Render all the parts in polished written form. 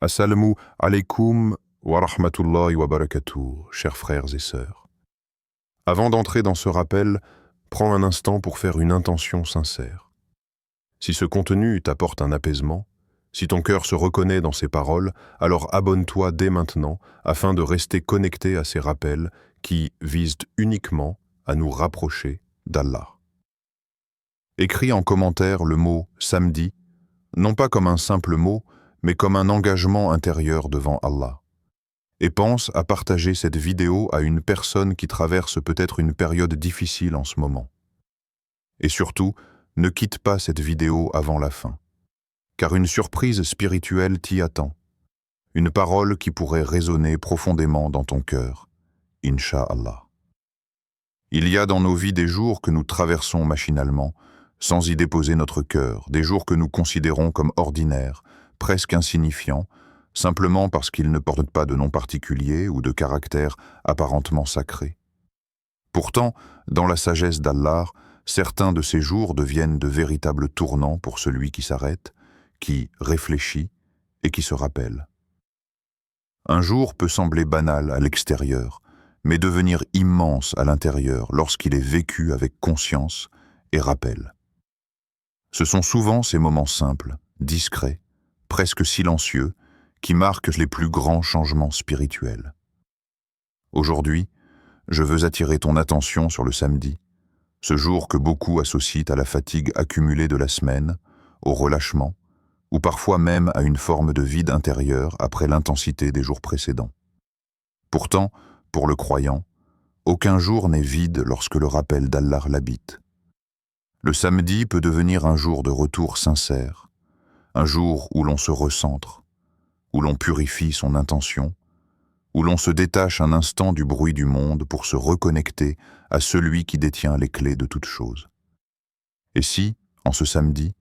Assalamu alaikum wa rahmatullahi wa barakatuh, chers frères et sœurs. Avant d'entrer dans ce rappel, prends un instant pour faire une intention sincère. Si ce contenu t'apporte un apaisement, si ton cœur se reconnaît dans ces paroles, alors abonne-toi dès maintenant afin de rester connecté à ces rappels qui visent uniquement à nous rapprocher d'Allah. Écris en commentaire le mot « samedi », non pas comme un simple mot, mais comme un engagement intérieur devant Allah. Et pense à partager cette vidéo à une personne qui traverse peut-être une période difficile en ce moment. Et surtout, ne quitte pas cette vidéo avant la fin, car une surprise spirituelle t'y attend, une parole qui pourrait résonner profondément dans ton cœur, Inch'Allah. Il y a dans nos vies des jours que nous traversons machinalement, sans y déposer notre cœur, des jours que nous considérons comme ordinaires, presque insignifiants, simplement parce qu'ils ne portent pas de nom particulier ou de caractère apparentement sacré. Pourtant, dans la sagesse d'Allah, certains de ces jours deviennent de véritables tournants pour celui qui s'arrête, qui réfléchit et qui se rappelle. Un jour peut sembler banal à l'extérieur, mais devenir immense à l'intérieur lorsqu'il est vécu avec conscience et rappel. Ce sont souvent ces moments simples, discrets, presque silencieux, qui marquent les plus grands changements spirituels. Aujourd'hui, je veux attirer ton attention sur le samedi, ce jour que beaucoup associent à la fatigue accumulée de la semaine, au relâchement, ou parfois même à une forme de vide intérieur après l'intensité des jours précédents. Pourtant, pour le croyant, aucun jour n'est vide lorsque le rappel d'Allah l'habite. Le samedi peut devenir un jour de retour sincère, un jour où l'on se recentre, où l'on purifie son intention, où l'on se détache un instant du bruit du monde pour se reconnecter à celui qui détient les clés de toutes choses. Et si, en ce samedi,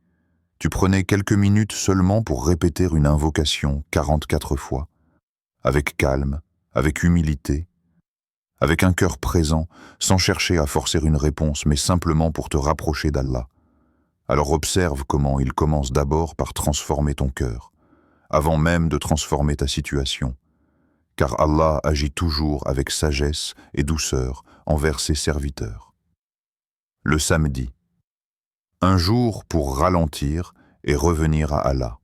tu prenais quelques minutes seulement pour répéter une invocation 44 fois, avec calme, avec humilité, avec un cœur présent, sans chercher à forcer une réponse, mais simplement pour te rapprocher d'Allah. Alors observe comment il commence d'abord par transformer ton cœur, avant même de transformer ta situation, car Allah agit toujours avec sagesse et douceur envers ses serviteurs. Le samedi, un jour pour ralentir et revenir à Allah.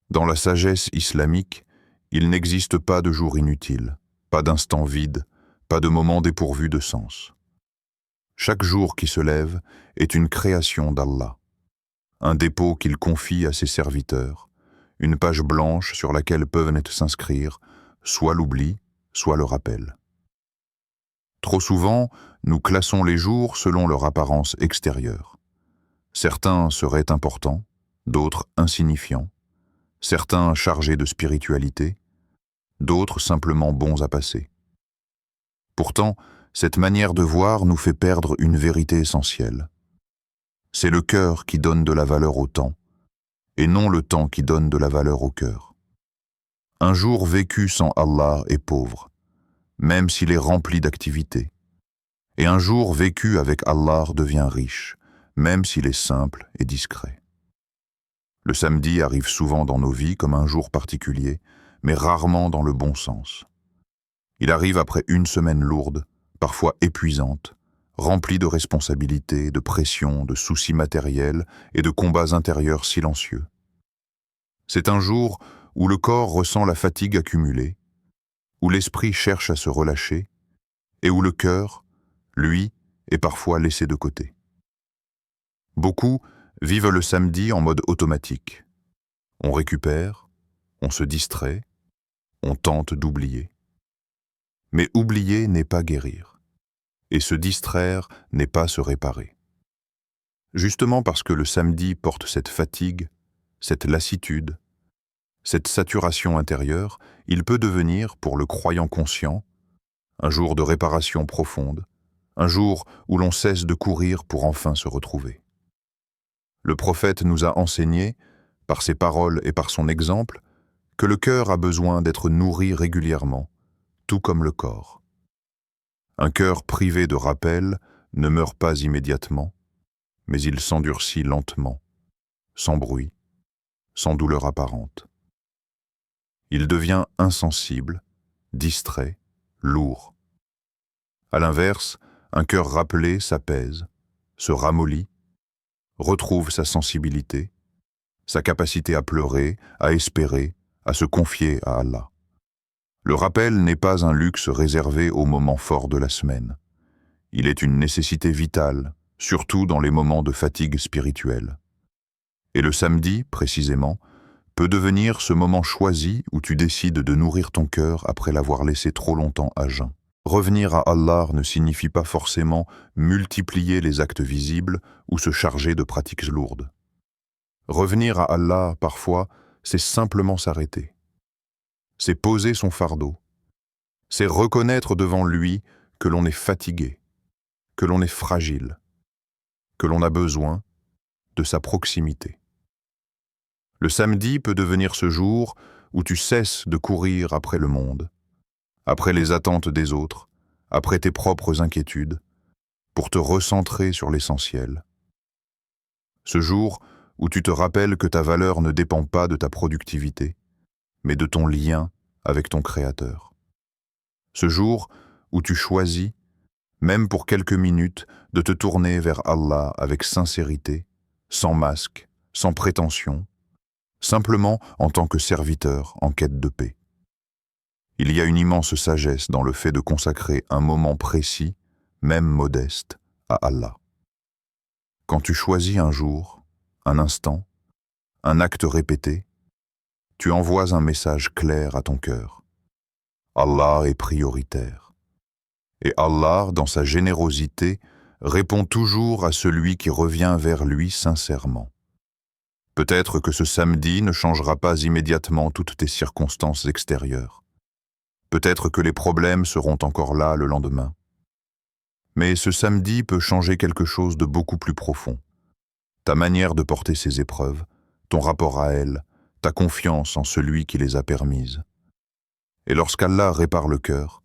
Dans la sagesse islamique, il n'existe pas de jour inutile, pas d'instant vide, pas de moment dépourvu de sens. Chaque jour qui se lève est une création d'Allah, un dépôt qu'il confie à ses serviteurs, une page blanche sur laquelle peuvent s'inscrire soit l'oubli, soit le rappel. Trop souvent, nous classons les jours selon leur apparence extérieure. Certains seraient importants, d'autres insignifiants, certains chargés de spiritualité, d'autres simplement bons à passer. Pourtant, cette manière de voir nous fait perdre une vérité essentielle. C'est le cœur qui donne de la valeur au temps, et non le temps qui donne de la valeur au cœur. Un jour vécu sans Allah est pauvre, même s'il est rempli d'activités. Et un jour vécu avec Allah devient riche, même s'il est simple et discret. Le samedi arrive souvent dans nos vies comme un jour particulier, mais rarement dans le bon sens. Il arrive après une semaine lourde, parfois épuisante, remplie de responsabilités, de pressions, de soucis matériels et de combats intérieurs silencieux. C'est un jour où le corps ressent la fatigue accumulée, où l'esprit cherche à se relâcher et où le cœur, lui, est parfois laissé de côté. Beaucoup vivent le samedi en mode automatique. On récupère, on se distrait, on tente d'oublier. Mais oublier n'est pas guérir, et se distraire n'est pas se réparer. Justement parce que le samedi porte cette fatigue, cette lassitude, cette saturation intérieure, il peut devenir, pour le croyant conscient, un jour de réparation profonde, un jour où l'on cesse de courir pour enfin se retrouver. Le prophète nous a enseigné, par ses paroles et par son exemple, que le cœur a besoin d'être nourri régulièrement, tout comme le corps. Un cœur privé de rappel ne meurt pas immédiatement, mais il s'endurcit lentement, sans bruit, sans douleur apparente. il devient insensible, distrait, lourd. À l'inverse, un cœur rappelé s'apaise, se ramollit, retrouve sa sensibilité, sa capacité à pleurer, à espérer, à se confier à Allah. Le rappel n'est pas un luxe réservé aux moments forts de la semaine. Il est une nécessité vitale, surtout dans les moments de fatigue spirituelle. Et le samedi, précisément, peut devenir ce moment choisi où tu décides de nourrir ton cœur après l'avoir laissé trop longtemps à jeun. Revenir à Allah ne signifie pas forcément multiplier les actes visibles ou se charger de pratiques lourdes. Revenir à Allah, parfois, c'est simplement s'arrêter. C'est poser son fardeau. C'est reconnaître devant lui que l'on est fatigué, que l'on est fragile, que l'on a besoin de sa proximité. Le samedi peut devenir ce jour où tu cesses de courir après le monde, après les attentes des autres, après tes propres inquiétudes, pour te recentrer sur l'essentiel. Ce jour où tu te rappelles que ta valeur ne dépend pas de ta productivité, mais de ton lien avec ton Créateur. Ce jour où tu choisis, même pour quelques minutes, de te tourner vers Allah avec sincérité, sans masque, sans prétention, simplement en tant que serviteur en quête de paix. Il y a une immense sagesse dans le fait de consacrer un moment précis, même modeste, à Allah. Quand tu choisis un jour, un instant, un acte répété, tu envoies un message clair à ton cœur. Allah est prioritaire. Et Allah, dans sa générosité, répond toujours à celui qui revient vers lui sincèrement. Peut-être que ce samedi ne changera pas immédiatement toutes tes circonstances extérieures. Peut-être que les problèmes seront encore là le lendemain. Mais ce samedi peut changer quelque chose de beaucoup plus profond. Ta manière de porter ces épreuves, ton rapport à elles, ta confiance en celui qui les a permises. Et lorsqu'Allah répare le cœur,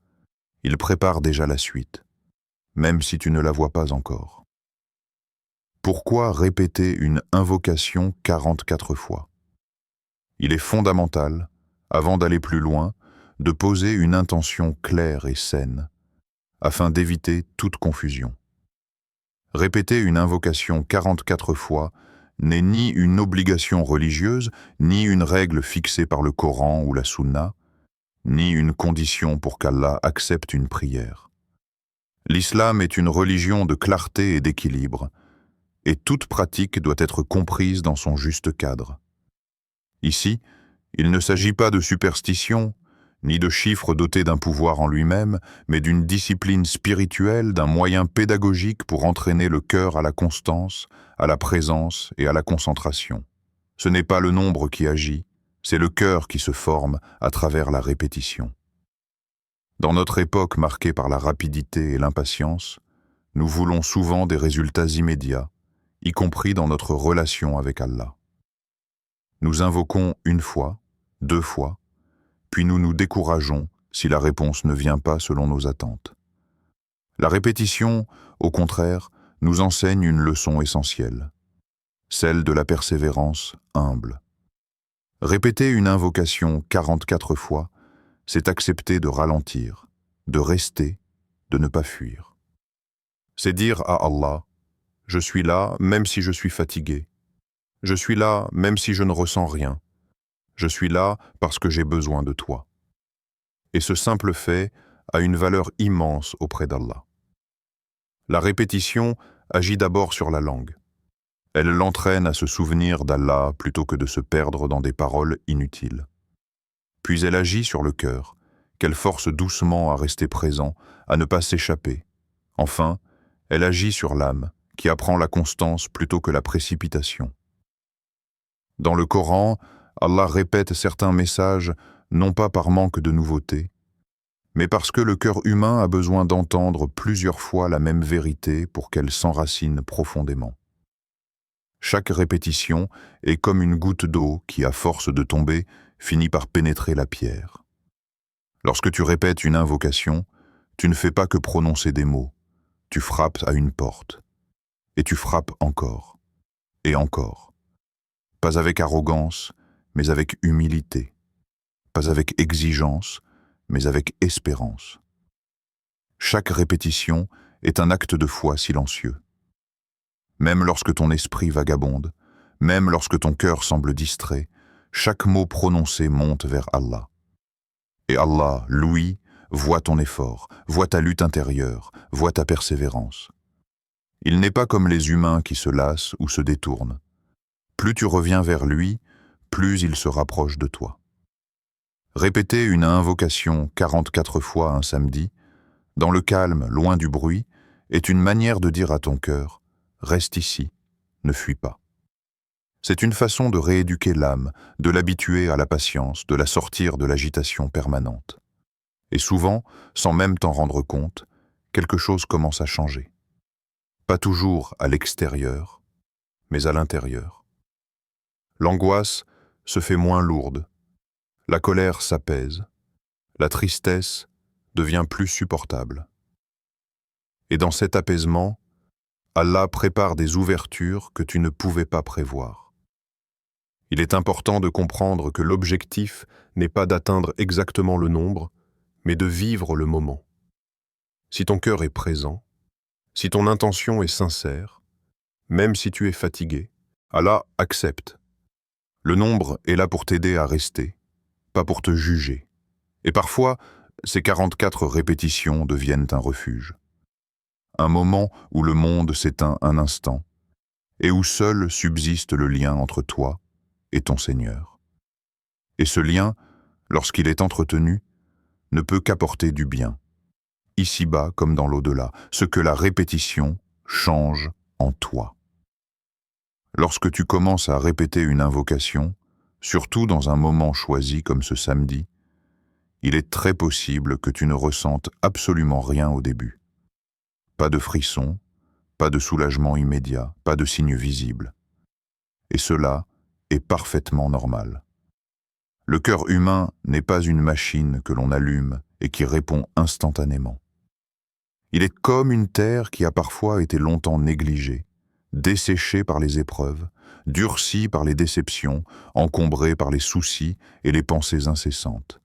il prépare déjà la suite, même si tu ne la vois pas encore. Pourquoi répéter une invocation 44 fois? Il est fondamental, avant d'aller plus loin, de poser une intention claire et saine, afin d'éviter toute confusion. Répéter une invocation 44 fois n'est ni une obligation religieuse, ni une règle fixée par le Coran ou la Sunna, ni une condition pour qu'Allah accepte une prière. L'islam est une religion de clarté et d'équilibre, et toute pratique doit être comprise dans son juste cadre. Ici, il ne s'agit pas de superstition, ni de chiffres dotés d'un pouvoir en lui-même, mais d'une discipline spirituelle, d'un moyen pédagogique pour entraîner le cœur à la constance, à la présence et à la concentration. Ce n'est pas le nombre qui agit, c'est le cœur qui se forme à travers la répétition. Dans notre époque marquée par la rapidité et l'impatience, nous voulons souvent des résultats immédiats, y compris dans notre relation avec Allah. Nous invoquons une fois, 2 fois, puis nous nous décourageons si la réponse ne vient pas selon nos attentes. La répétition, au contraire, nous enseigne une leçon essentielle, celle de la persévérance humble. Répéter une invocation 44 fois, c'est accepter de ralentir, de rester, de ne pas fuir. C'est dire à Allah, « Je suis là même si je suis fatigué. Je suis là même si je ne ressens rien. Je suis là parce que j'ai besoin de toi. » Et ce simple fait a une valeur immense auprès d'Allah. La répétition agit d'abord sur la langue. Elle l'entraîne à se souvenir d'Allah plutôt que de se perdre dans des paroles inutiles. Puis elle agit sur le cœur, qu'elle force doucement à rester présent, à ne pas s'échapper. Enfin, elle agit sur l'âme, qui apprend la constance plutôt que la précipitation. Dans le Coran, Allah répète certains messages non pas par manque de nouveauté, mais parce que le cœur humain a besoin d'entendre plusieurs fois la même vérité pour qu'elle s'enracine profondément. Chaque répétition est comme une goutte d'eau qui, à force de tomber, finit par pénétrer la pierre. Lorsque tu répètes une invocation, tu ne fais pas que prononcer des mots, tu frappes à une porte, et tu frappes encore, et encore. Pas avec arrogance, mais avec humilité. pas avec exigence, mais avec espérance. Chaque répétition est un acte de foi silencieux. Même lorsque ton esprit vagabonde, même lorsque ton cœur semble distrait, chaque mot prononcé monte vers Allah. Et Allah, lui, voit ton effort, voit ta lutte intérieure, voit ta persévérance. Il n'est pas comme les humains qui se lassent ou se détournent. Plus tu reviens vers lui, plus il se rapproche de toi. Répéter une invocation 44 fois un samedi, dans le calme, loin du bruit, est une manière de dire à ton cœur « Reste ici, ne fuis pas ». C'est une façon de rééduquer l'âme, de l'habituer à la patience, de la sortir de l'agitation permanente. Et souvent, sans même t'en rendre compte, quelque chose commence à changer. Pas toujours à l'extérieur, mais à l'intérieur. L'angoisse se fait moins lourde, la colère s'apaise, la tristesse devient plus supportable. Et dans cet apaisement, Allah prépare des ouvertures que tu ne pouvais pas prévoir. Il est important de comprendre que l'objectif n'est pas d'atteindre exactement le nombre, mais de vivre le moment. Si ton cœur est présent, si ton intention est sincère, même si tu es fatigué, Allah accepte. Le nombre est là pour t'aider à rester, pas pour te juger. Et parfois, ces 44 répétitions deviennent un refuge. Un moment où le monde s'éteint un instant, et où seul subsiste le lien entre toi et ton Seigneur. Et ce lien, lorsqu'il est entretenu, ne peut qu'apporter du bien, ici-bas comme dans l'au-delà, ce que la répétition change en toi. Lorsque tu commences à répéter une invocation, surtout dans un moment choisi comme ce samedi, il est très possible que tu ne ressentes absolument rien au début. Pas de frisson, pas de soulagement immédiat, pas de signe visible. Et cela est parfaitement normal. Le cœur humain n'est pas une machine que l'on allume et qui répond instantanément. Il est comme une terre qui a parfois été longtemps négligée, desséchée par les épreuves, durcie par les déceptions, encombrée par les soucis et les pensées incessantes.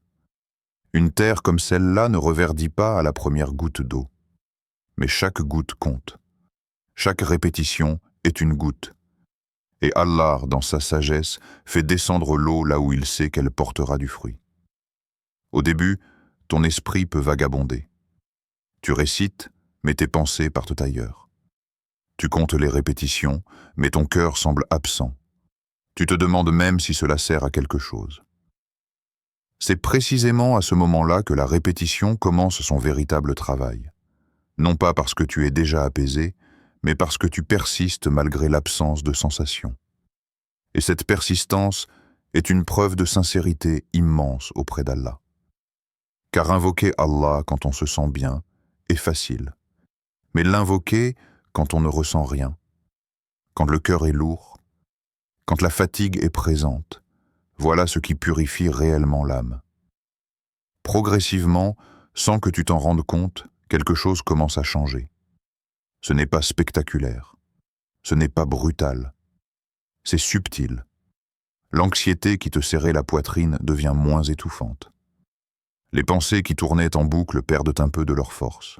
Une terre comme celle-là ne reverdit pas à la première goutte d'eau. Mais chaque goutte compte. Chaque répétition est une goutte. Et Allah, dans sa sagesse, fait descendre l'eau là où il sait qu'elle portera du fruit. Au début, ton esprit peut vagabonder. Tu récites, mais tes pensées partent ailleurs. Tu comptes les répétitions, mais ton cœur semble absent. Tu te demandes même si cela sert à quelque chose. C'est précisément à ce moment-là que la répétition commence son véritable travail. Non pas parce que tu es déjà apaisé, mais parce que tu persistes malgré l'absence de sensation. Et cette persistance est une preuve de sincérité immense auprès d'Allah. Car invoquer Allah quand on se sent bien est facile. Mais l'invoquer quand on ne ressent rien, quand le cœur est lourd, quand la fatigue est présente, voilà ce qui purifie réellement l'âme. Progressivement, sans que tu t'en rendes compte, quelque chose commence à changer. Ce n'est pas spectaculaire, ce n'est pas brutal, c'est subtil. L'anxiété qui te serrait la poitrine devient moins étouffante. Les pensées qui tournaient en boucle perdent un peu de leur force.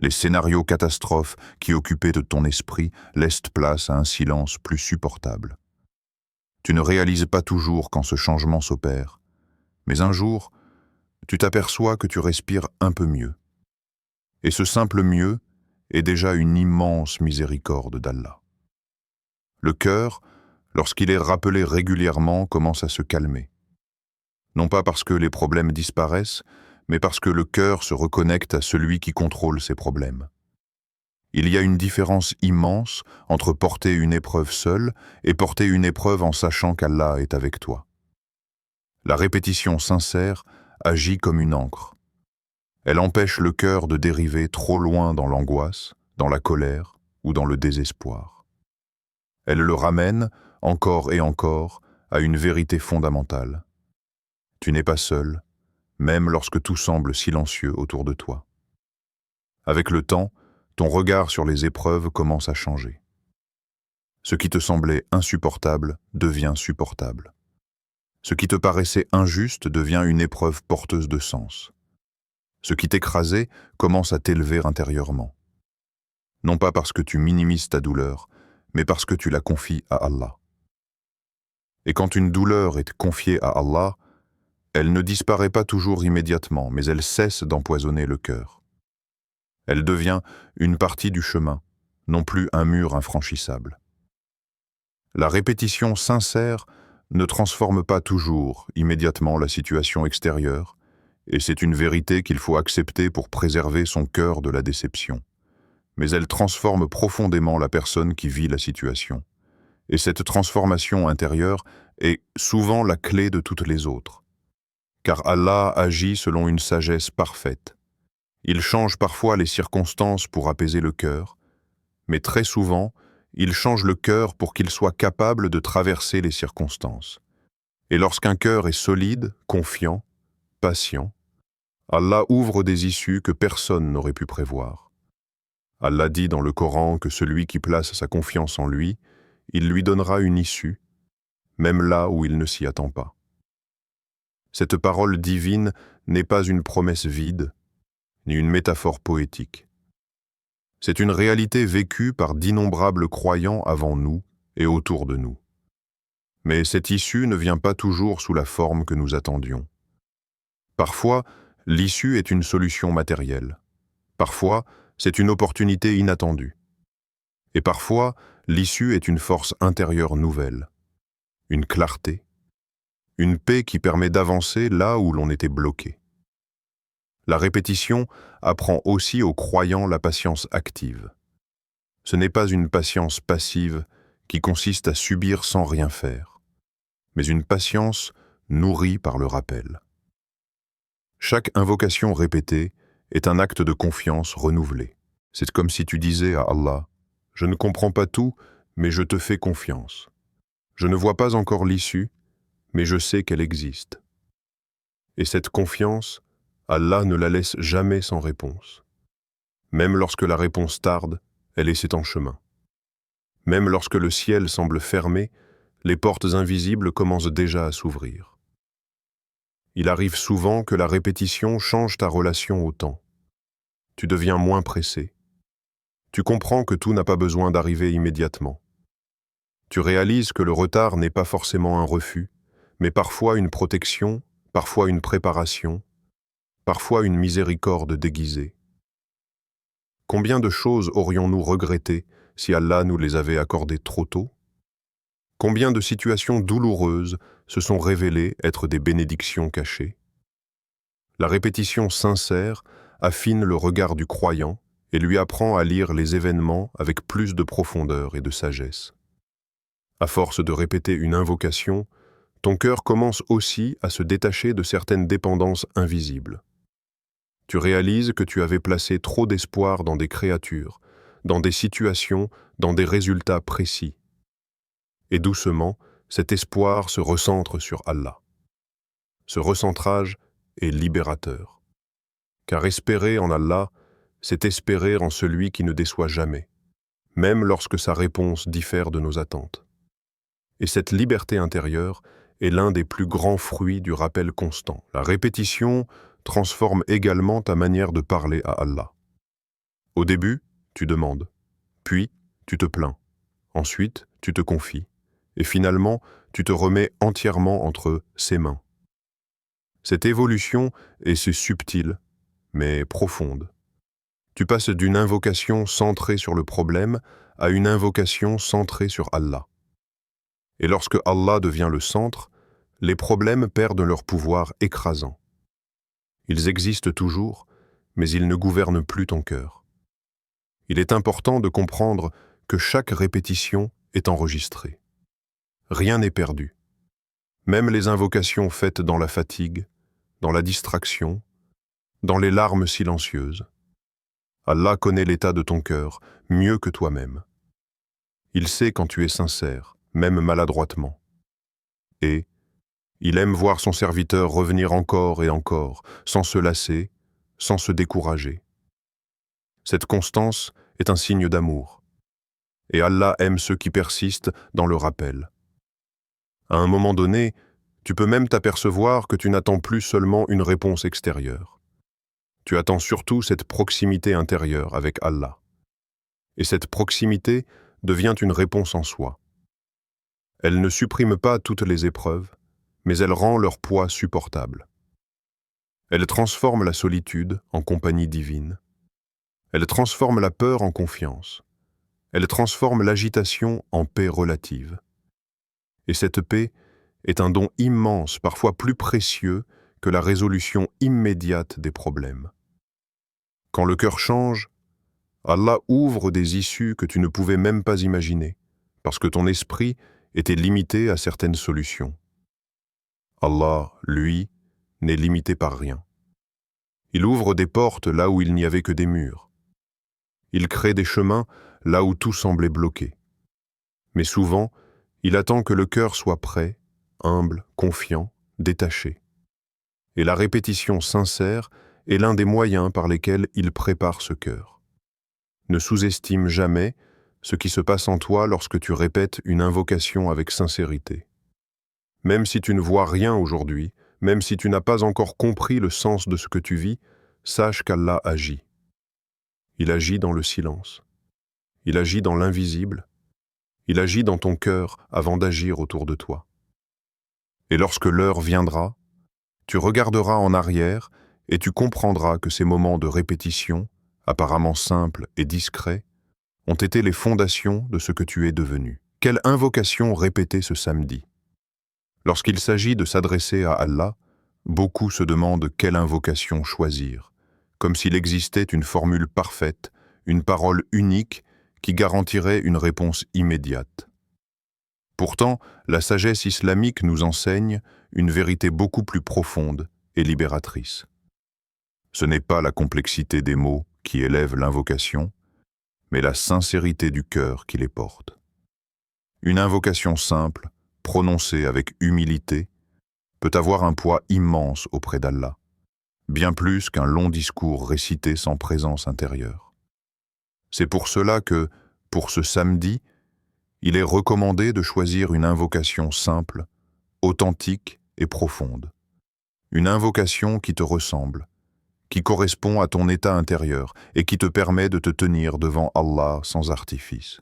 Les scénarios catastrophes qui occupaient de ton esprit laissent place à un silence plus supportable. Tu ne réalises pas toujours quand ce changement s'opère, mais un jour, tu t'aperçois que tu respires un peu mieux. Et ce simple mieux est déjà une immense miséricorde d'Allah. Le cœur, lorsqu'il est rappelé régulièrement, commence à se calmer. Non pas parce que les problèmes disparaissent, mais parce que le cœur se reconnecte à celui qui contrôle ses problèmes. Il y a une différence immense entre porter une épreuve seule et porter une épreuve en sachant qu'Allah est avec toi. La répétition sincère agit comme une ancre. Elle empêche le cœur de dériver trop loin dans l'angoisse, dans la colère ou dans le désespoir. Elle le ramène, encore et encore, à une vérité fondamentale. Tu n'es pas seul, même lorsque tout semble silencieux autour de toi. Avec le temps, ton regard sur les épreuves commence à changer. Ce qui te semblait insupportable devient supportable. Ce qui te paraissait injuste devient une épreuve porteuse de sens. Ce qui t'écrasait commence à t'élever intérieurement. Non pas parce que tu minimises ta douleur, mais parce que tu la confies à Allah. Et quand une douleur est confiée à Allah, elle ne disparaît pas toujours immédiatement, mais elle cesse d'empoisonner le cœur. Elle devient une partie du chemin, non plus un mur infranchissable. La répétition sincère ne transforme pas toujours immédiatement la situation extérieure, et c'est une vérité qu'il faut accepter pour préserver son cœur de la déception. Mais elle transforme profondément la personne qui vit la situation. Et cette transformation intérieure est souvent la clé de toutes les autres. Car Allah agit selon une sagesse parfaite. Il change parfois les circonstances pour apaiser le cœur, mais très souvent, il change le cœur pour qu'il soit capable de traverser les circonstances. Et lorsqu'un cœur est solide, confiant, patient, Allah ouvre des issues que personne n'aurait pu prévoir. Allah dit dans le Coran que celui qui place sa confiance en lui, il lui donnera une issue, même là où il ne s'y attend pas. Cette parole divine n'est pas une promesse vide, ni une métaphore poétique. C'est une réalité vécue par d'innombrables croyants avant nous et autour de nous. Mais cette issue ne vient pas toujours sous la forme que nous attendions. Parfois, l'issue est une solution matérielle. Parfois, c'est une opportunité inattendue. Et parfois, l'issue est une force intérieure nouvelle, une clarté, une paix qui permet d'avancer là où l'on était bloqué. La répétition apprend aussi aux croyants la patience active. Ce n'est pas une patience passive qui consiste à subir sans rien faire, mais une patience nourrie par le rappel. Chaque invocation répétée est un acte de confiance renouvelé. C'est comme si tu disais à Allah, « Je ne comprends pas tout, mais je te fais confiance. Je ne vois pas encore l'issue, mais je sais qu'elle existe. » Et cette confiance, Allah ne la laisse jamais sans réponse. Même lorsque la réponse tarde, elle essaie en chemin. Même lorsque le ciel semble fermé, les portes invisibles commencent déjà à s'ouvrir. Il arrive souvent que la répétition change ta relation au temps. Tu deviens moins pressé. Tu comprends que tout n'a pas besoin d'arriver immédiatement. Tu réalises que le retard n'est pas forcément un refus, mais parfois une protection, parfois une préparation, parfois une miséricorde déguisée. Combien de choses aurions-nous regrettées si Allah nous les avait accordées trop tôt? Combien de situations douloureuses se sont révélées être des bénédictions cachées? La répétition sincère affine le regard du croyant et lui apprend à lire les événements avec plus de profondeur et de sagesse. À force de répéter une invocation, ton cœur commence aussi à se détacher de certaines dépendances invisibles. Tu réalises que tu avais placé trop d'espoir dans des créatures, dans des situations, dans des résultats précis. Et doucement, cet espoir se recentre sur Allah. Ce recentrage est libérateur. Car espérer en Allah, c'est espérer en celui qui ne déçoit jamais, même lorsque sa réponse diffère de nos attentes. Et cette liberté intérieure est l'un des plus grands fruits du rappel constant. La répétition transforme également ta manière de parler à Allah. Au début, tu demandes, puis tu te plains, ensuite tu te confies, et finalement tu te remets entièrement entre ses mains. Cette évolution est si subtile, mais profonde. Tu passes d'une invocation centrée sur le problème à une invocation centrée sur Allah. Et lorsque Allah devient le centre, les problèmes perdent leur pouvoir écrasant. Ils existent toujours, mais ils ne gouvernent plus ton cœur. Il est important de comprendre que chaque répétition est enregistrée. Rien n'est perdu. Même les invocations faites dans la fatigue, dans la distraction, dans les larmes silencieuses. Allah connaît l'état de ton cœur mieux que toi-même. Il sait quand tu es sincère, même maladroitement. Et il aime voir son serviteur revenir encore et encore, sans se lasser, sans se décourager. Cette constance est un signe d'amour. Et Allah aime ceux qui persistent dans le rappel. À un moment donné, Tu peux même t'apercevoir que tu n'attends plus seulement une réponse extérieure. Tu attends surtout cette proximité intérieure avec Allah. Et cette proximité devient une réponse en soi. Elle ne supprime pas toutes les épreuves, mais elle rend leur poids supportable. Elle transforme la solitude en compagnie divine. Elle transforme la peur en confiance. Elle transforme l'agitation en paix relative. Et cette paix est un don immense, parfois plus précieux que la résolution immédiate des problèmes. Quand le cœur change, Allah ouvre des issues que tu ne pouvais même pas imaginer, parce que ton esprit était limité à certaines solutions. Allah, lui, n'est limité par rien. Il ouvre des portes là où il n'y avait que des murs. Il crée des chemins là où tout semblait bloqué. Mais souvent, il attend que le cœur soit prêt, humble, confiant, détaché. Et la répétition sincère est l'un des moyens par lesquels il prépare ce cœur. Ne sous-estime jamais ce qui se passe en toi lorsque tu répètes une invocation avec sincérité. Même si tu ne vois rien aujourd'hui, même si tu n'as pas encore compris le sens de ce que tu vis, sache qu'Allah agit. Il agit dans le silence. Il agit dans l'invisible. Il agit dans ton cœur avant d'agir autour de toi. Et lorsque l'heure viendra, tu regarderas en arrière et tu comprendras que ces moments de répétition, apparemment simples et discrets, ont été les fondations de ce que tu es devenu. Quelle invocation répéter ce samedi? Lorsqu'il s'agit de s'adresser à Allah, beaucoup se demandent quelle invocation choisir, comme s'il existait une formule parfaite, une parole unique qui garantirait une réponse immédiate. Pourtant, la sagesse islamique nous enseigne une vérité beaucoup plus profonde et libératrice. Ce n'est pas la complexité des mots qui élève l'invocation, mais la sincérité du cœur qui les porte. Une invocation simple, prononcée avec humilité, peut avoir un poids immense auprès d'Allah, bien plus qu'un long discours récité sans présence intérieure. C'est pour cela que, pour ce samedi, il est recommandé de choisir une invocation simple, authentique et profonde. Une invocation qui te ressemble, qui correspond à ton état intérieur et qui te permet de te tenir devant Allah sans artifice.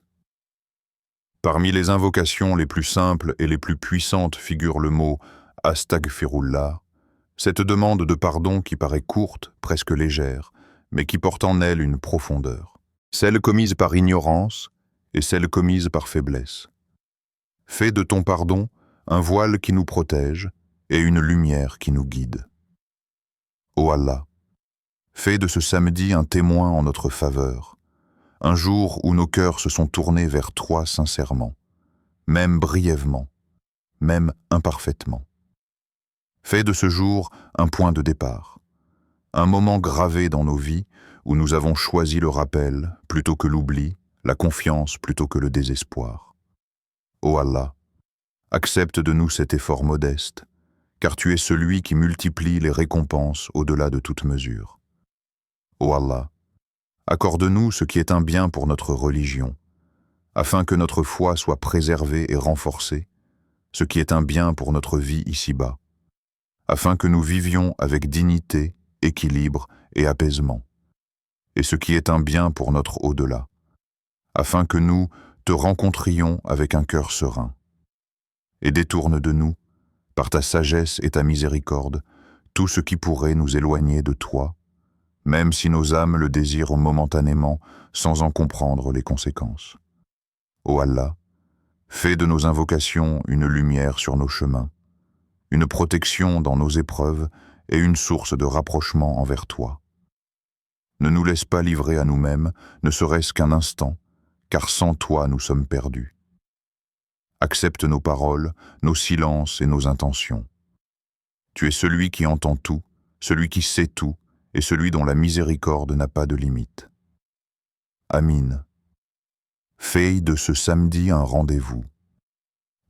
Parmi les invocations les plus simples et les plus puissantes figure le mot « Astaghfirullah », cette demande de pardon qui paraît courte, presque légère, mais qui porte en elle une profondeur. Celle commise par ignorance et celle commise par faiblesse. Fais de ton pardon un voile qui nous protège et une lumière qui nous guide. Ô Allah, fais de ce samedi un témoin en notre faveur, un jour où nos cœurs se sont tournés vers toi sincèrement, même brièvement, même imparfaitement. Fais de ce jour un point de départ, un moment gravé dans nos vies où nous avons choisi le rappel plutôt que l'oubli, la confiance plutôt que le désespoir. Ô Allah, accepte de nous cet effort modeste, car tu es celui qui multiplie les récompenses au-delà de toute mesure. Ô Allah, accorde-nous ce qui est un bien pour notre religion, afin que notre foi soit préservée et renforcée, ce qui est un bien pour notre vie ici-bas, afin que nous vivions avec dignité, équilibre et apaisement, et ce qui est un bien pour notre au-delà, afin que nous te rencontrions avec un cœur serein. Et détourne de nous, par ta sagesse et ta miséricorde, tout ce qui pourrait nous éloigner de toi, même si nos âmes le désirent momentanément sans en comprendre les conséquences. Ô Allah, fais de nos invocations une lumière sur nos chemins, une protection dans nos épreuves et une source de rapprochement envers toi. Ne nous laisse pas livrer à nous-mêmes, ne serait-ce qu'un instant, car sans toi nous sommes perdus. Accepte nos paroles, nos silences et nos intentions. Tu es celui qui entend tout, celui qui sait tout, et celui dont la miséricorde n'a pas de limite. Amin. Fais de ce samedi un rendez-vous.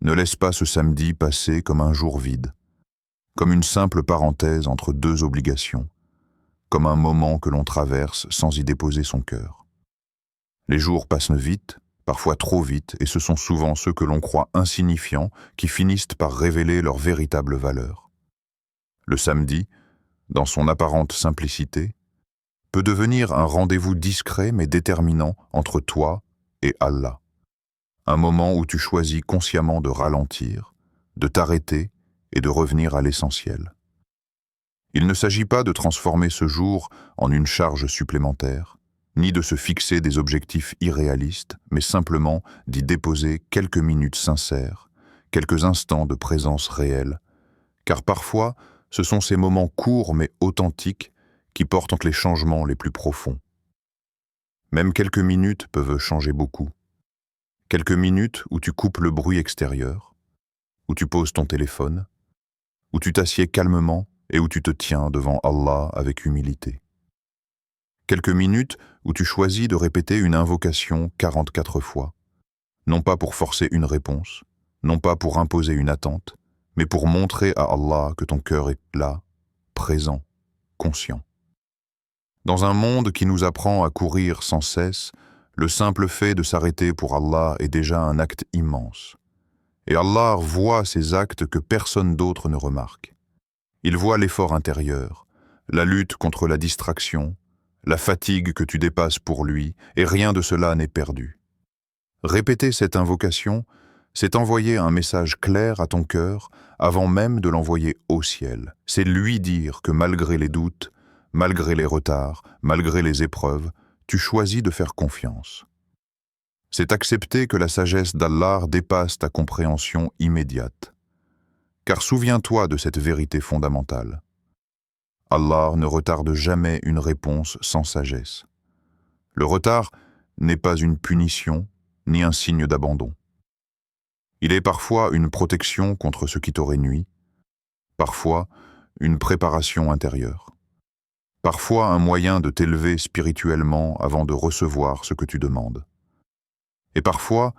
Ne laisse pas ce samedi passer comme un jour vide, comme une simple parenthèse entre deux obligations, comme un moment que l'on traverse sans y déposer son cœur. Les jours passent vite, parfois trop vite, et ce sont souvent ceux que l'on croit insignifiants qui finissent par révéler leur véritable valeur. Le samedi, dans son apparente simplicité, peut devenir un rendez-vous discret mais déterminant entre toi et Allah. Un moment où tu choisis consciemment de ralentir, de t'arrêter et de revenir à l'essentiel. Il ne s'agit pas de transformer ce jour en une charge supplémentaire, ni de se fixer des objectifs irréalistes, mais simplement d'y déposer quelques minutes sincères, quelques instants de présence réelle, car parfois, ce sont ces moments courts mais authentiques qui portent les changements les plus profonds. Même quelques minutes peuvent changer beaucoup. Quelques minutes où tu coupes le bruit extérieur, où tu poses ton téléphone, où tu t'assieds calmement et où tu te tiens devant Allah avec humilité. Quelques minutes où tu choisis de répéter une invocation 44 fois, non pas pour forcer une réponse, non pas pour imposer une attente, mais pour montrer à Allah que ton cœur est là, présent, conscient. Dans un monde qui nous apprend à courir sans cesse, le simple fait de s'arrêter pour Allah est déjà un acte immense. Et Allah voit ces actes que personne d'autre ne remarque. Il voit l'effort intérieur, la lutte contre la distraction, la fatigue que tu dépasses pour lui, et rien de cela n'est perdu. Répéter cette invocation, c'est envoyer un message clair à ton cœur avant même de l'envoyer au ciel. C'est lui dire que malgré les doutes, malgré les retards, malgré les épreuves, tu choisis de faire confiance. C'est accepter que la sagesse d'Allah dépasse ta compréhension immédiate. Car souviens-toi de cette vérité fondamentale. Allah ne retarde jamais une réponse sans sagesse. Le retard n'est pas une punition, ni un signe d'abandon. Il est parfois une protection contre ce qui t'aurait nui, parfois une préparation intérieure, parfois un moyen de t'élever spirituellement avant de recevoir ce que tu demandes. Et parfois,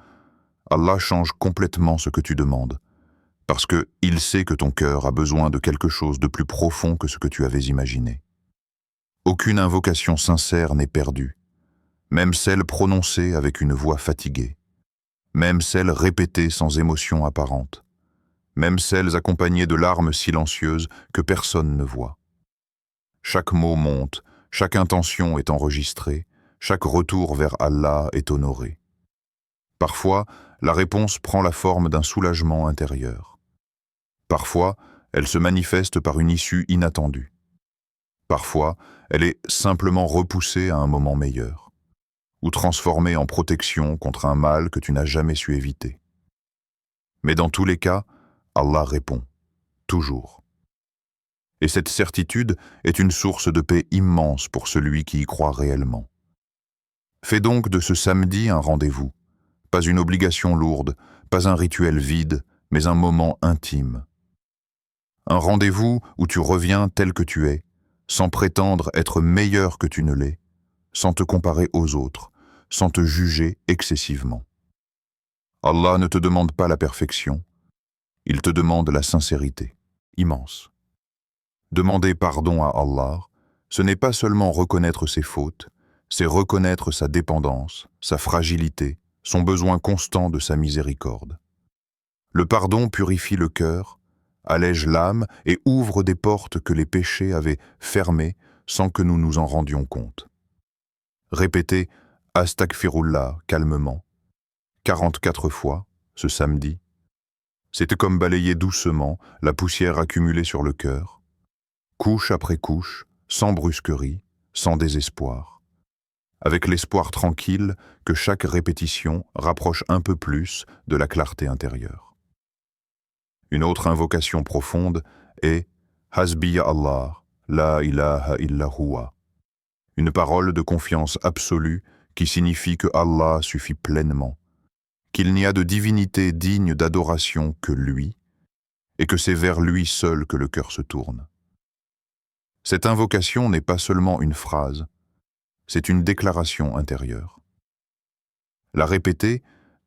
Allah change complètement ce que tu demandes, parce qu'il sait que ton cœur a besoin de quelque chose de plus profond que ce que tu avais imaginé. Aucune invocation sincère n'est perdue, même celle prononcée avec une voix fatiguée, même celle répétée sans émotion apparente, même celles accompagnées de larmes silencieuses que personne ne voit. Chaque mot monte, chaque intention est enregistrée, chaque retour vers Allah est honoré. Parfois, la réponse prend la forme d'un soulagement intérieur. Parfois, elle se manifeste par une issue inattendue. Parfois, elle est simplement repoussée à un moment meilleur, ou transformée en protection contre un mal que tu n'as jamais su éviter. Mais dans tous les cas, Allah répond, toujours. Et cette certitude est une source de paix immense pour celui qui y croit réellement. Fais donc de ce samedi un rendez-vous, pas une obligation lourde, pas un rituel vide, mais un moment intime. Un rendez-vous où tu reviens tel que tu es, sans prétendre être meilleur que tu ne l'es, sans te comparer aux autres, sans te juger excessivement. Allah ne te demande pas la perfection, il te demande la sincérité, immense. Demander pardon à Allah, ce n'est pas seulement reconnaître ses fautes, c'est reconnaître sa dépendance, sa fragilité, son besoin constant de sa miséricorde. Le pardon purifie le cœur, allège l'âme et ouvre des portes que les péchés avaient fermées sans que nous nous en rendions compte. Répétez « Astaghfirullah » calmement, 44 fois, ce samedi. C'était comme balayer doucement la poussière accumulée sur le cœur, couche après couche, sans brusquerie, sans désespoir, avec l'espoir tranquille que chaque répétition rapproche un peu plus de la clarté intérieure. Une autre invocation profonde est « Hasbi Allah, la ilaha illa huwa », une parole de confiance absolue qui signifie que Allah suffit pleinement, qu'il n'y a de divinité digne d'adoration que lui, et que c'est vers lui seul que le cœur se tourne. Cette invocation n'est pas seulement une phrase, c'est une déclaration intérieure. La répéter,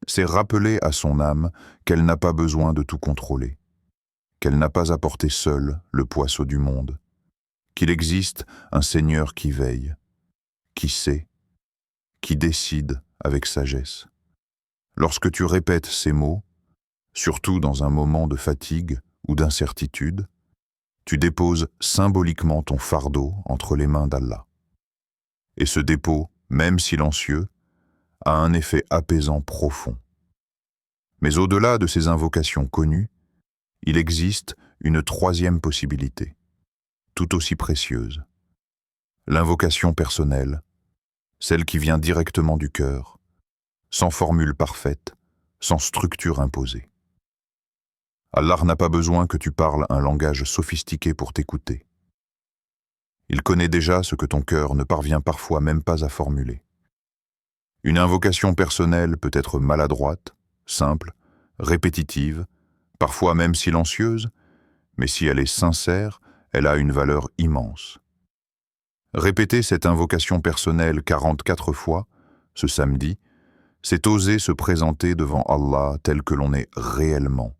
c'est rappeler à son âme qu'elle n'a pas besoin de tout contrôler, qu'elle n'a pas à porter seule le poids du monde, qu'il existe un Seigneur qui veille, qui sait, qui décide avec sagesse. Lorsque tu répètes ces mots, surtout dans un moment de fatigue ou d'incertitude, tu déposes symboliquement ton fardeau entre les mains d'Allah. Et ce dépôt, même silencieux, a un effet apaisant profond. Mais au-delà de ces invocations connues, il existe une troisième possibilité, tout aussi précieuse. L'invocation personnelle, celle qui vient directement du cœur, sans formule parfaite, sans structure imposée. Allah n'a pas besoin que tu parles un langage sophistiqué pour t'écouter. Il connaît déjà ce que ton cœur ne parvient parfois même pas à formuler. Une invocation personnelle peut être maladroite, simple, répétitive, parfois même silencieuse, mais si elle est sincère, elle a une valeur immense. Répéter cette invocation personnelle 44 fois, ce samedi, c'est oser se présenter devant Allah tel que l'on est réellement,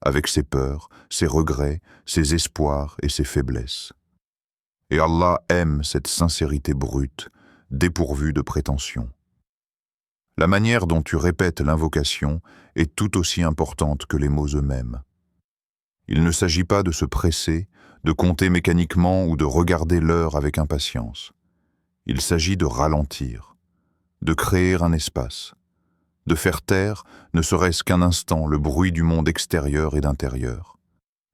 avec ses peurs, ses regrets, ses espoirs et ses faiblesses. Et Allah aime cette sincérité brute, dépourvue de prétention. La manière dont tu répètes l'invocation est tout aussi importante que les mots eux-mêmes. Il ne s'agit pas de se presser, de compter mécaniquement ou de regarder l'heure avec impatience. Il s'agit de ralentir, de créer un espace, de faire taire, ne serait-ce qu'un instant, le bruit du monde extérieur et d'intérieur.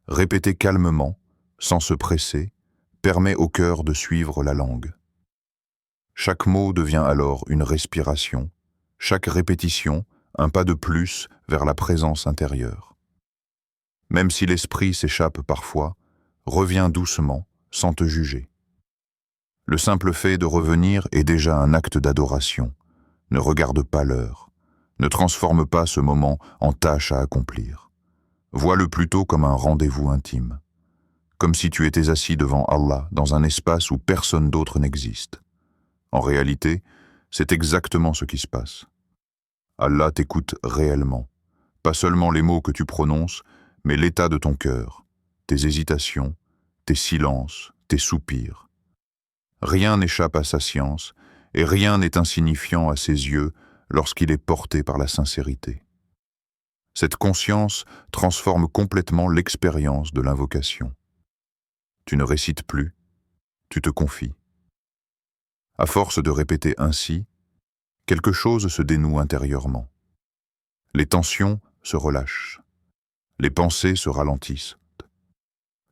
Répéter calmement, sans se presser, permet au cœur de suivre la langue. Chaque mot devient alors une respiration, chaque répétition, un pas de plus vers la présence intérieure. Même si l'esprit s'échappe parfois, reviens doucement, sans te juger. Le simple fait de revenir est déjà un acte d'adoration. Ne regarde pas l'heure. Ne transforme pas ce moment en tâche à accomplir. Vois-le plutôt comme un rendez-vous intime. Comme si tu étais assis devant Allah dans un espace où personne d'autre n'existe. En réalité, c'est exactement ce qui se passe. Allah t'écoute réellement. Pas seulement les mots que tu prononces, mais l'état de ton cœur, tes hésitations, tes silences, tes soupirs. Rien n'échappe à sa science, et rien n'est insignifiant à ses yeux lorsqu'il est porté par la sincérité. Cette conscience transforme complètement l'expérience de l'invocation. Tu ne récites plus, tu te confies. À force de répéter ainsi, quelque chose se dénoue intérieurement. Les tensions se relâchent. Les pensées se ralentissent.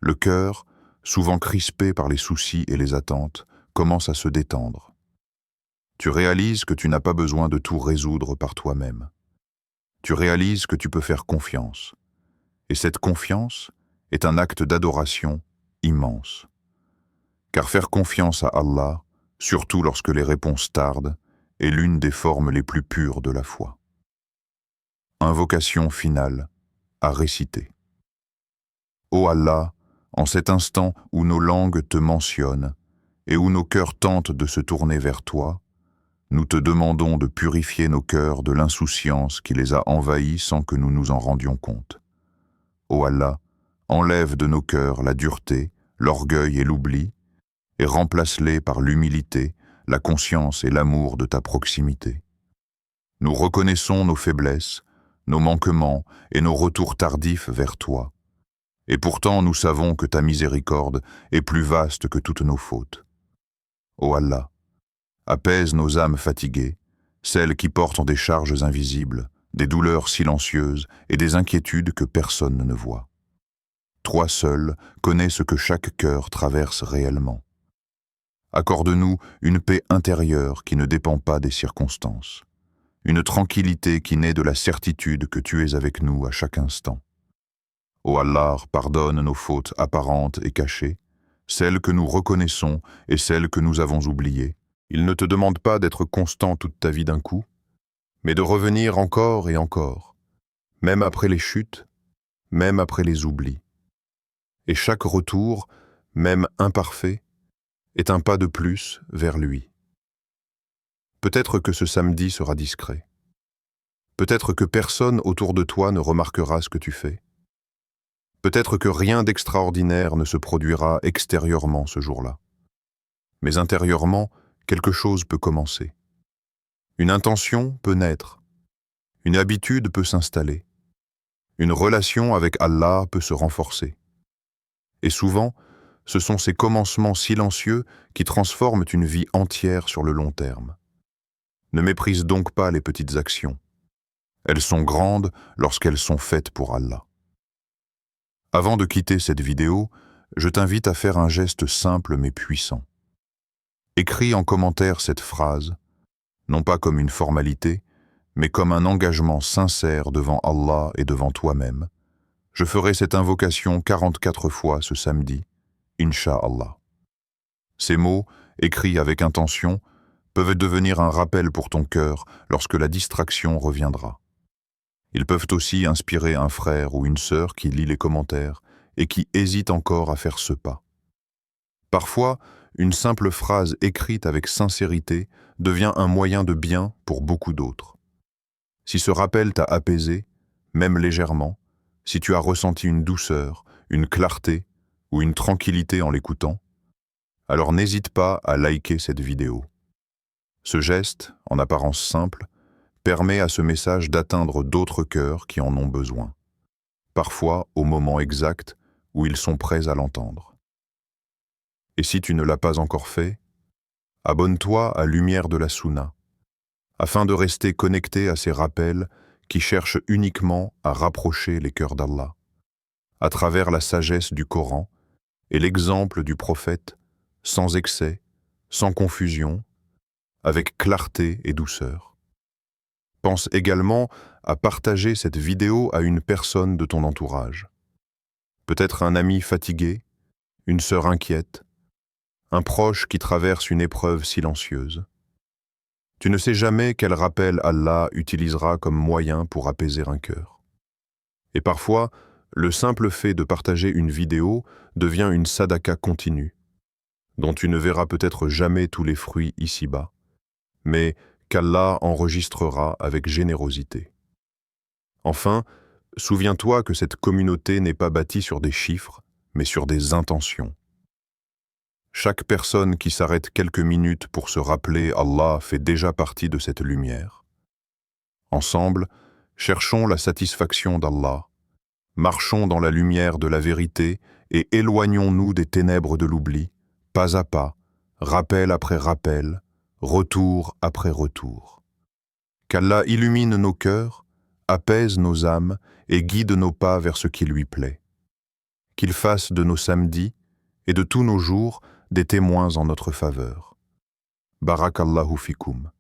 Le cœur, souvent crispé par les soucis et les attentes, commence à se détendre. Tu réalises que tu n'as pas besoin de tout résoudre par toi-même. Tu réalises que tu peux faire confiance. Et cette confiance est un acte d'adoration immense. Car faire confiance à Allah, surtout lorsque les réponses tardent, est l'une des formes les plus pures de la foi. Invocation finale à réciter. Ô Allah, en cet instant où nos langues te mentionnent et où nos cœurs tentent de se tourner vers toi, nous te demandons de purifier nos cœurs de l'insouciance qui les a envahis sans que nous nous en rendions compte. Ô Allah, enlève de nos cœurs la dureté, l'orgueil et l'oubli, et remplace-les par l'humilité, la conscience et l'amour de ta proximité. Nous reconnaissons nos faiblesses, nos manquements et nos retours tardifs vers toi. Et pourtant nous savons que ta miséricorde est plus vaste que toutes nos fautes. Ô Allah, apaise nos âmes fatiguées, celles qui portent des charges invisibles, des douleurs silencieuses et des inquiétudes que personne ne voit. Toi seul connais ce que chaque cœur traverse réellement. Accorde-nous une paix intérieure qui ne dépend pas des circonstances, une tranquillité qui naît de la certitude que tu es avec nous à chaque instant. Ô Allah, pardonne nos fautes apparentes et cachées, celles que nous reconnaissons et celles que nous avons oubliées. Il ne te demande pas d'être constant toute ta vie d'un coup, mais de revenir encore et encore, même après les chutes, même après les oublis. Et chaque retour, même imparfait, est un pas de plus vers lui. Peut-être que ce samedi sera discret. Peut-être que personne autour de toi ne remarquera ce que tu fais. Peut-être que rien d'extraordinaire ne se produira extérieurement ce jour-là. Mais intérieurement, quelque chose peut commencer. Une intention peut naître. Une habitude peut s'installer. Une relation avec Allah peut se renforcer. Et souvent, ce sont ces commencements silencieux qui transforment une vie entière sur le long terme. Ne méprise donc pas les petites actions. Elles sont grandes lorsqu'elles sont faites pour Allah. Avant de quitter cette vidéo, je t'invite à faire un geste simple mais puissant. Écris en commentaire cette phrase, non pas comme une formalité, mais comme un engagement sincère devant Allah et devant toi-même. Je ferai cette invocation 44 fois ce samedi, Inch'Allah. Ces mots, écrits avec intention, peuvent devenir un rappel pour ton cœur lorsque la distraction reviendra. Ils peuvent aussi inspirer un frère ou une sœur qui lit les commentaires et qui hésite encore à faire ce pas. Parfois, une simple phrase écrite avec sincérité devient un moyen de bien pour beaucoup d'autres. Si ce rappel t'a apaisé, même légèrement, si tu as ressenti une douceur, une clarté ou une tranquillité en l'écoutant, alors n'hésite pas à liker cette vidéo. Ce geste, en apparence simple, permet à ce message d'atteindre d'autres cœurs qui en ont besoin, parfois au moment exact où ils sont prêts à l'entendre. Et si tu ne l'as pas encore fait, abonne-toi à Lumière de la Sunna, afin de rester connecté à ces rappels qui cherchent uniquement à rapprocher les cœurs d'Allah, à travers la sagesse du Coran et l'exemple du prophète, sans excès, sans confusion, avec clarté et douceur. Pense également à partager cette vidéo à une personne de ton entourage. Peut-être un ami fatigué, une sœur inquiète, un proche qui traverse une épreuve silencieuse. Tu ne sais jamais quel rappel Allah utilisera comme moyen pour apaiser un cœur. Et parfois, le simple fait de partager une vidéo devient une sadaka continue, dont tu ne verras peut-être jamais tous les fruits ici-bas, mais qu'Allah enregistrera avec générosité. Enfin, souviens-toi que cette communauté n'est pas bâtie sur des chiffres, mais sur des intentions. Chaque personne qui s'arrête quelques minutes pour se rappeler Allah fait déjà partie de cette lumière. Ensemble, cherchons la satisfaction d'Allah, marchons dans la lumière de la vérité et éloignons-nous des ténèbres de l'oubli, pas à pas, rappel après rappel, retour après retour. Qu'Allah illumine nos cœurs, apaise nos âmes et guide nos pas vers ce qui lui plaît. Qu'il fasse de nos samedis et de tous nos jours des témoins en notre faveur. Barakallahu fikoum.